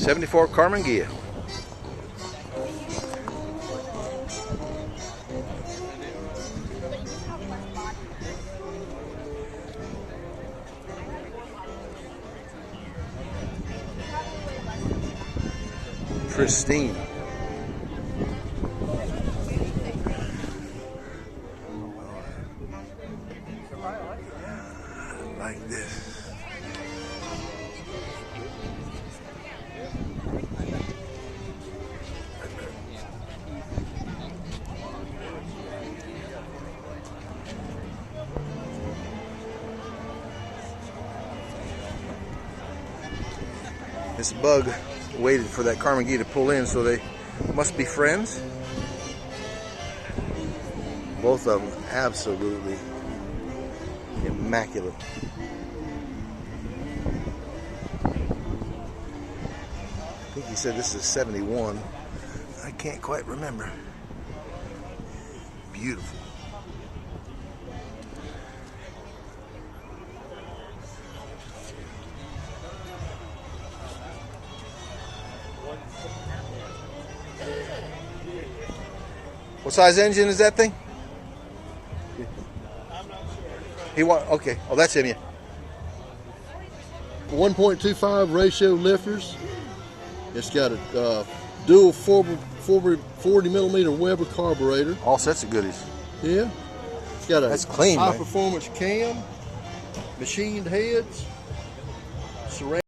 '74 Karmann Ghia. Pristine. Like this. This bug waited for that Karmann Ghia to pull in, so they must be friends. Both of them absolutely immaculate. I think he said this is 71. I can't quite remember. Beautiful. What size engine is that thing? I'm not sure. He want okay. Oh, that's him. Yeah. 1.25 ratio lifters. It's got a dual 40 millimeter Weber carburetor. All sets of goodies. Yeah. It's got a That's clean, high man. performance cam, machined heads, ceramic.